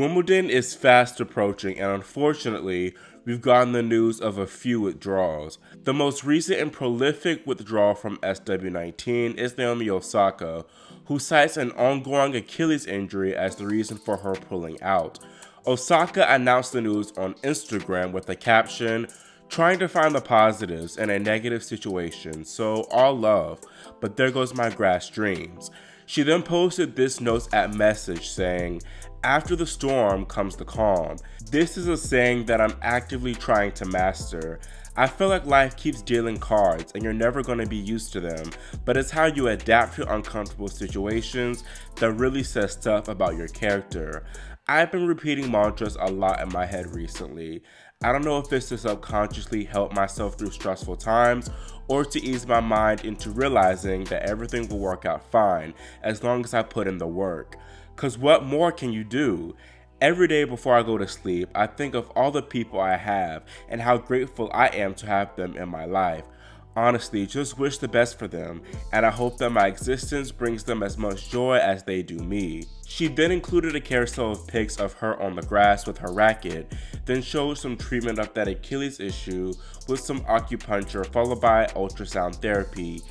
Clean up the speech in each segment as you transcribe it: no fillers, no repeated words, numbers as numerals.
Wimbledon is fast approaching, and unfortunately, we've gotten the news of a few withdrawals. The most recent and prolific withdrawal from SW19 is Naomi Osaka, who cites an ongoing Achilles injury as the reason for her pulling out. Osaka announced the news on Instagram with the caption, "Trying to find the positives in a negative situation, so all love, but there goes my grass dreams." She then posted this notes at message saying, "After the storm comes the calm. This is a saying that I'm actively trying to master. I feel like life keeps dealing cards and you're never going to be used to them, but it's how you adapt to uncomfortable situations that really says stuff about your character." I've been repeating mantras a lot in my head recently. I don't know if it's to subconsciously help myself through stressful times or to ease my mind into realizing that everything will work out fine as long as I put in the work. Cause what more can you do? Every day before I go to sleep, I think of all the people I have and how grateful I am to have them in my life. Honestly, just wish the best for them, and I hope that my existence brings them as much joy as they do me. She then included a carousel of pics of her on the grass with her racket, then showed some treatment of that Achilles issue with some acupuncture followed by ultrasound therapy.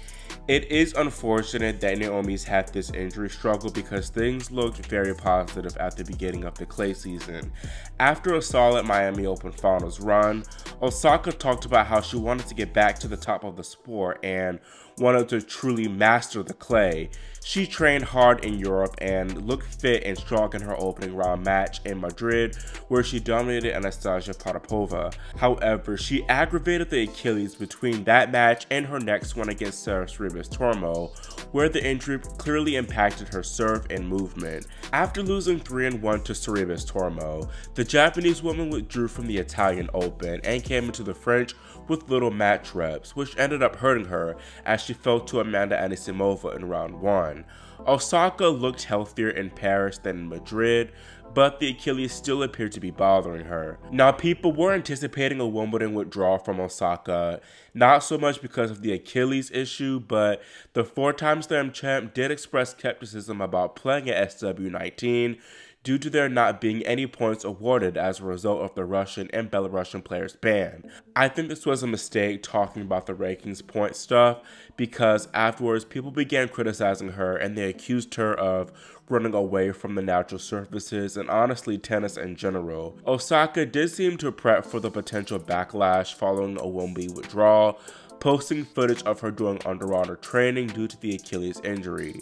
It is unfortunate that Naomi's had this injury struggle because things looked very positive at the beginning of the clay season. After a solid Miami Open Finals run, Osaka talked about how she wanted to get back to the top of the sport and wanted to truly master the clay. She trained hard in Europe and looked fit and strong in her opening round match in Madrid, where she dominated Anastasia Potapova. However, she aggravated the Achilles between that match and her next one against Serena Williams, where the injury clearly impacted her serve and movement. After losing 3-1 to Serena Williams, the Japanese woman withdrew from the Italian Open and came into the French with little match reps, which ended up hurting her as she fell to Amanda Anisimova in round 1. Osaka looked healthier in Paris than in Madrid, but the Achilles still appeared to be bothering her. Now, people were anticipating a Wimbledon withdrawal from Osaka, not so much because of the Achilles issue, but the 4-time slam champ did express skepticism about playing at SW19 due to there not being any points awarded as a result of the Russian and Belarusian players' ban. I think this was a mistake talking about the rankings point stuff, because afterwards people began criticizing her and they accused her of running away from the natural surfaces and honestly tennis in general. Osaka did seem to prep for the potential backlash following a Wimbledon withdrawal, posting footage of her doing underwater training due to the Achilles injury.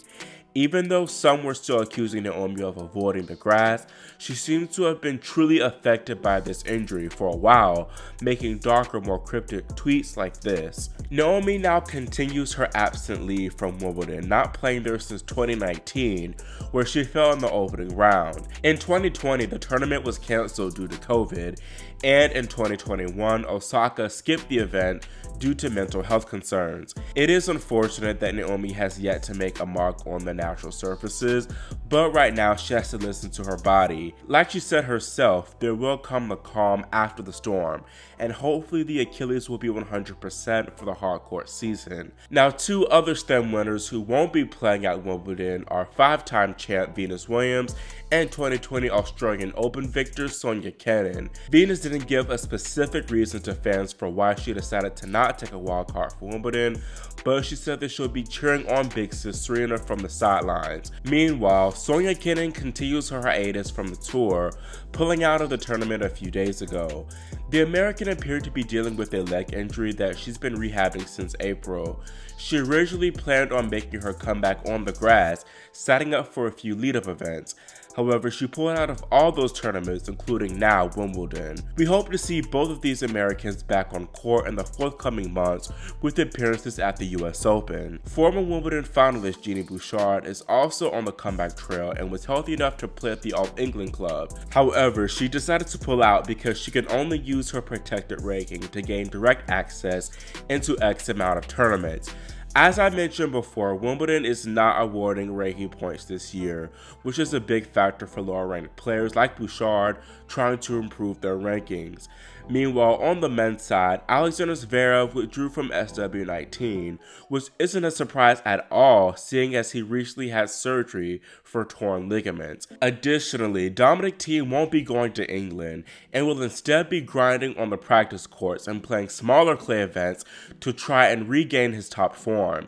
Even though some were still accusing Naomi of avoiding the grass, she seems to have been truly affected by this injury for a while, making darker, more cryptic tweets like this. Naomi now continues her absent leave from Wimbledon, not playing there since 2019, where she fell in the opening round. In 2020, the tournament was cancelled due to COVID, and in 2021, Osaka skipped the event due to mental health concerns. It is unfortunate that Naomi has yet to make a mark on the natural surfaces, but right now she has to listen to her body. Like she said herself, there will come the calm after the storm, and hopefully the Achilles will be 100% for the hardcourt season. Now, 2 other stem winners who won't be playing at Wimbledon are 5-time champ Venus Williams and 2020 Australian Open victor Sonia Kenin. Venus didn't give a specific reason to fans for why she decided to not take a wild card for Wimbledon, but she said that she'll be cheering on big sis Serena from the sidelines. Meanwhile, Sonia Kenin continues her hiatus from the tour, pulling out of the tournament a few days ago. The American appeared to be dealing with a leg injury that she's been rehabbing since April. She originally planned on making her comeback on the grass, setting up for a few lead-up events. However, she pulled out of all those tournaments, including now Wimbledon. We hope to see both of these Americans back on court in the forthcoming months with appearances at the US Open. Former Wimbledon finalist Jeannie Bouchard is also on the comeback trail and was healthy enough to play at the All England club. However, she decided to pull out because she can only use her protected ranking to gain direct access into X amount of tournaments. As I mentioned before, Wimbledon is not awarding ranking points this year, which is a big factor for lower ranked players like Bouchard trying to improve their rankings. Meanwhile, on the men's side, Alexander Zverev withdrew from SW19, which isn't a surprise at all, seeing as he recently had surgery for torn ligaments. Additionally, Dominic Thiem won't be going to England and will instead be grinding on the practice courts and playing smaller clay events to try and regain his top form.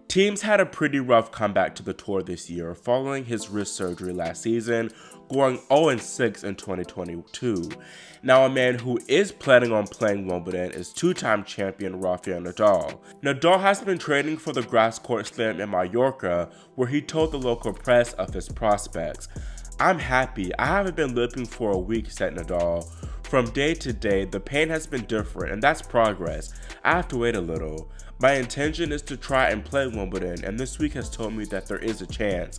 Thiem's had a pretty rough comeback to the tour this year following his wrist surgery last season, going 0-6 in 2022. Now, a man who is planning on playing Wimbledon is two-time champion Rafael Nadal. Nadal has been training for the grass court slam in Mallorca, where he told the local press of his prospects. "I'm happy. I haven't been limping for a week," said Nadal. "From day to day, the pain has been different, and that's progress. I have to wait a little. My intention is to try and play Wimbledon, and this week has told me that there is a chance.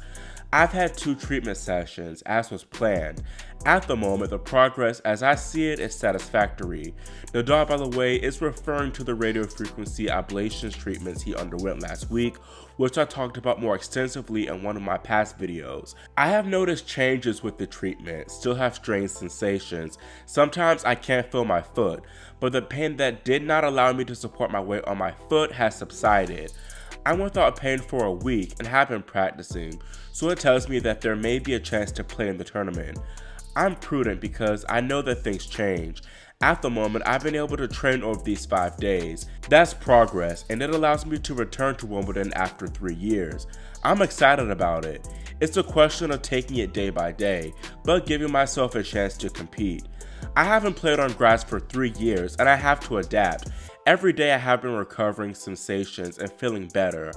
I've had 2 treatment sessions, as was planned. At the moment, the progress as I see it is satisfactory." Nadal, by the way, is referring to the radiofrequency ablation treatments he underwent last week, which I talked about more extensively in one of my past videos. "I have noticed changes with the treatment, still have strange sensations. Sometimes I can't feel my foot, but the pain that did not allow me to support my weight on my foot has subsided. I went without pain for a week and have been practicing, so it tells me that there may be a chance to play in the tournament. I'm prudent because I know that things change. At the moment, I've been able to train over these 5 days. That's progress, and it allows me to return to Wimbledon after 3 years. I'm excited about it. It's a question of taking it day by day, but giving myself a chance to compete. I haven't played on grass for 3 years, and I have to adapt. Every day I have been recovering sensations and feeling better.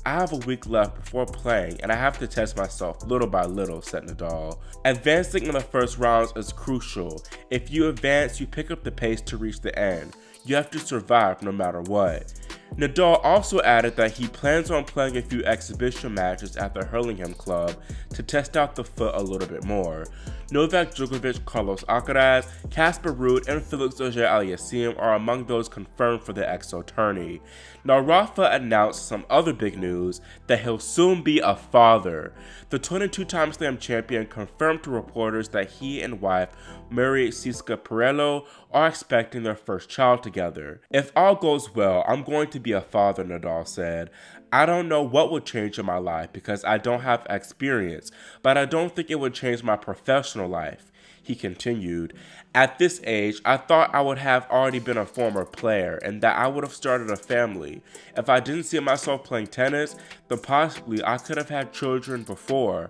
I have a week left before playing, and I have to test myself little by little," said Nadal. "Advancing in the first rounds is crucial. If you advance, you pick up the pace to reach the end. You have to survive no matter what." Nadal also added that he plans on playing a few exhibition matches at the Hurlingham Club to test out the foot a little bit more. Novak Djokovic, Carlos Alcaraz, Casper Ruud, and Felix Auger-Aliassime are among those confirmed for the EXO tourney. Now, Rafa announced some other big news, that he'll soon be a father. The 22-time Slam champion confirmed to reporters that he and wife Mary Siska Perello are expecting their first child together. "If all goes well, I'm going to be a father," Nadal said. "I don't know what would change in my life because I don't have experience, but I don't think it would change my professional life." He continued, "At this age, I thought I would have already been a former player and that I would have started a family. If I didn't see myself playing tennis, then possibly I could have had children before.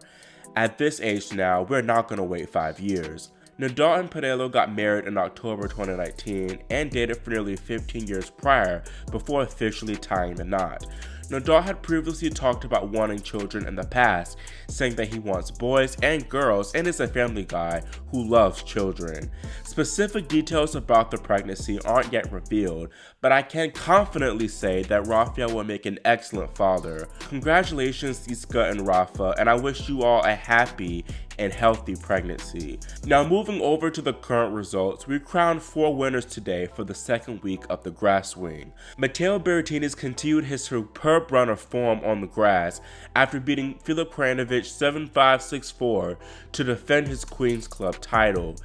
At this age now, we're not going to wait 5 years." Nadal and Perello got married in October 2019 and dated for nearly 15 years prior before officially tying the knot. Nadal had previously talked about wanting children in the past, saying that he wants boys and girls and is a family guy who loves children. Specific details about the pregnancy aren't yet revealed, but I can confidently say that Rafael will make an excellent father. Congratulations, Siska and Rafa, and I wish you all a happy and healthy pregnancy. Now, moving over to the current results, we crowned 4 winners today for the second week of the grass swing. Matteo Berrettini's continued his superb run of form on the grass after beating Filip Krajinovic 7-5, 6-4 to defend his Queen's Club title.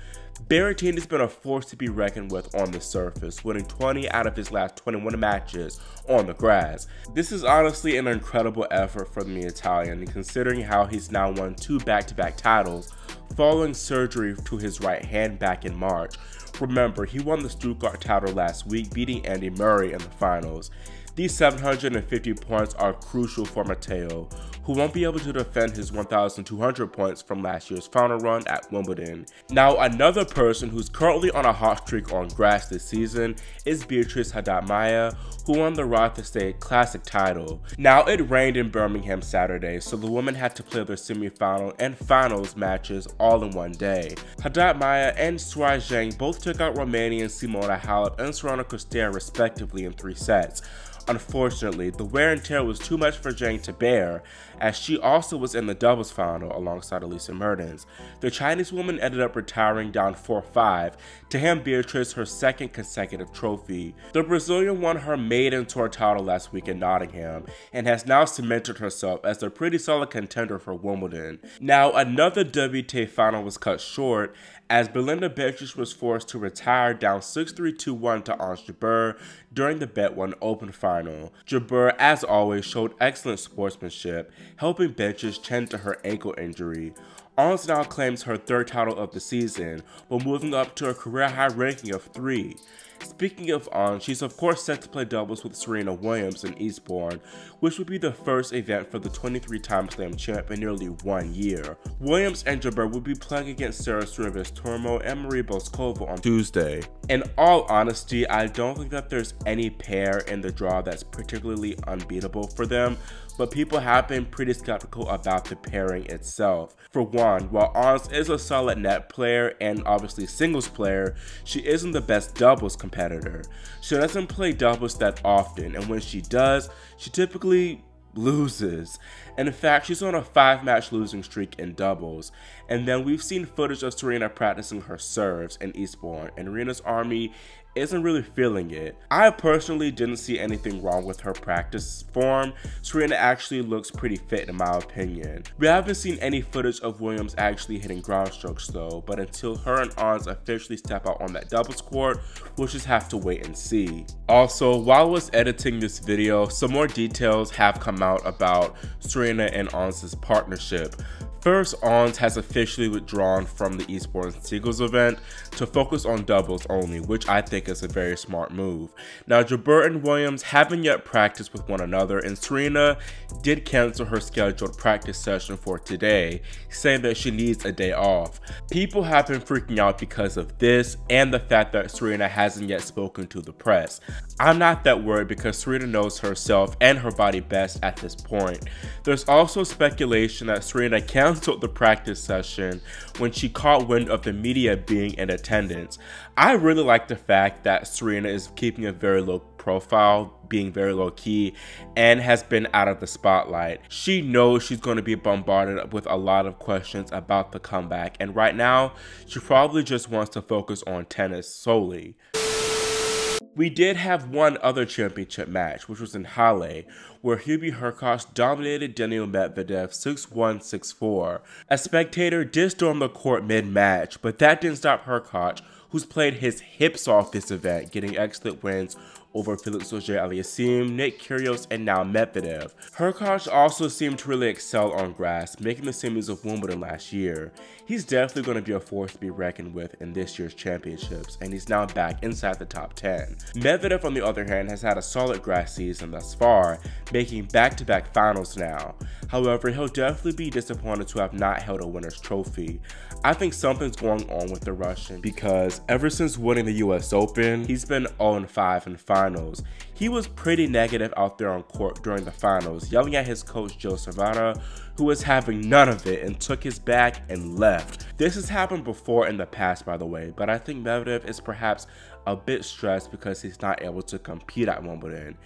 Berrettini's been a force to be reckoned with on the surface, winning 20 out of his last 21 matches on the grass. This is honestly an incredible effort from the Italian, considering how he's now won 2 back-to-back titles following surgery to his right hand back in March. Remember, he won the Stuttgart title last week, beating Andy Murray in the finals. These 750 points are crucial for Matteo, who won't be able to defend his 1,200 points from last year's final run at Wimbledon. Now, another person who's currently on a hot streak on grass this season is Beatriz Haddad-Maia, who won the Roth Estate Classic title. Now, it rained in Birmingham Saturday, so the women had to play their semifinal and finals matches all in one day. Haddad-Maia and Shuai Zhang both took out Romanian Simona Halep and Sorana Costea respectively in 3 sets. Unfortunately, the wear and tear was too much for Jane to bear, as she also was in the doubles final alongside Elise Mertens. The Chinese woman ended up retiring down 4-5 to hand Beatrice her second consecutive trophy. The Brazilian won her maiden tour title last week in Nottingham and has now cemented herself as a pretty solid contender for Wimbledon. Now, another WTA final was cut short as Belinda Bencic was forced to retire down 6-3-2-1 to Ons Jabeur during the Bet1 Open final. Jabeur, as always, showed excellent sportsmanship, helping Bencic tend to her ankle injury. Ons now claims her third title of the season, while moving up to a career-high ranking of 3. Speaking of Ons, she's of course set to play doubles with Serena Williams in Eastbourne, which would be the first event for the 23-time Slam champ in nearly 1 year. Williams and Jabeur will be playing against Sarah Tormo and Marie Boskova on Tuesday. In all honesty, I don't think that there's any pair in the draw that's particularly unbeatable for them, but people have been pretty skeptical about the pairing itself. For one, while Ons is a solid net player and obviously singles player, she isn't the best doubles competitor. She doesn't play doubles that often, and when she does, she typically loses. In fact, she's on a 5-match losing streak in doubles. And then we've seen footage of Serena practicing her serves in Eastbourne, and Arena's army isn't really feeling it. I personally didn't see anything wrong with her practice form. Serena actually looks pretty fit in my opinion. We haven't seen any footage of Williams actually hitting ground strokes though, but until her and Ons officially step out on that doubles court, we'll just have to wait and see. Also, while I was editing this video, some more details have come out about Serena and Ons' partnership. First, Ons has officially withdrawn from the Eastbourne singles event to focus on doubles only, which I think is a very smart move. Now, Jabeur and Williams haven't yet practiced with one another, and Serena did cancel her scheduled practice session for today, saying that she needs a day off. People have been freaking out because of this and the fact that Serena hasn't yet spoken to the press. I'm not that worried because Serena knows herself and her body best at this point. There's also speculation that Serena canceled the practice session when she caught wind of the media being in attendance. I really like the fact that Serena is keeping a very low profile, being very low key, and has been out of the spotlight. She knows she's going to be bombarded with a lot of questions about the comeback, and right now she probably just wants to focus on tennis solely. We did have one other championship match, which was in Halle, where Hubie Hurkacz dominated Daniil Medvedev 6-1, 6-4. A spectator did storm the court mid-match, but that didn't stop Hurkacz, who's played his hips off this event, getting excellent wins over Felix Auger-Aliassime, Nick Kyrgios, and now Medvedev. Hurkacz also seemed to really excel on grass, making the semis of Wimbledon last year. He's definitely going to be a force to be reckoned with in this year's championships, and he's now back inside the top 10. Medvedev, on the other hand, has had a solid grass season thus far, making back-to-back finals now. However, he'll definitely be disappointed to have not held a winner's trophy. I think something's going on with the Russian because ever since winning the US Open, he's been 0-5 in finals. He was pretty negative out there on court during the finals, yelling at his coach Joe Savara, who was having none of it and took his bag and left. This has happened before in the past, by the way, but I think Medvedev is perhaps a bit stressed because he's not able to compete at Wimbledon.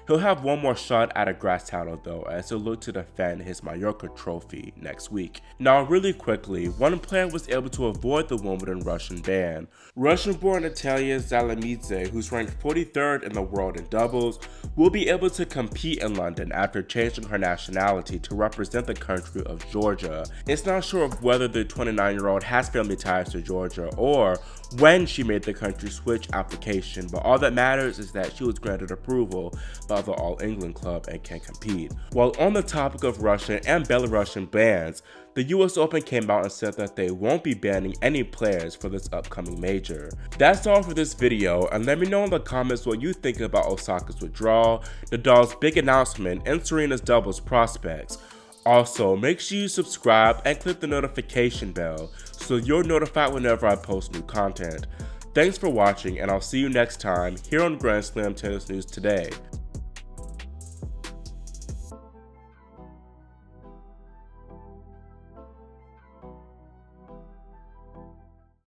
He'll have one more shot at a grass title though, as he'll look to defend his Mallorca trophy next week. Now really quickly, one player was able to avoid the Wimbledon Russian ban. Russian-born Natalia Zalamidze, who's ranked 43rd in the world in doubles, will be able to compete in London after changing her nationality to represent the country of Georgia. It's not sure of whether the 29-year-old has family ties to Georgia or when she made the country switch application, but all that matters is that she was granted approval by the All England club and can compete. While on the topic of Russian and Belarusian bans, the US Open came out and said that they won't be banning any players for this upcoming major. That's all for this video, and let me know in the comments what you think about Osaka's withdrawal, Nadal's big announcement, and Serena's doubles prospects. Also, make sure you subscribe and click the notification bell so you're notified whenever I post new content. Thanks for watching, and I'll see you next time here on Grand Slam Tennis News Today.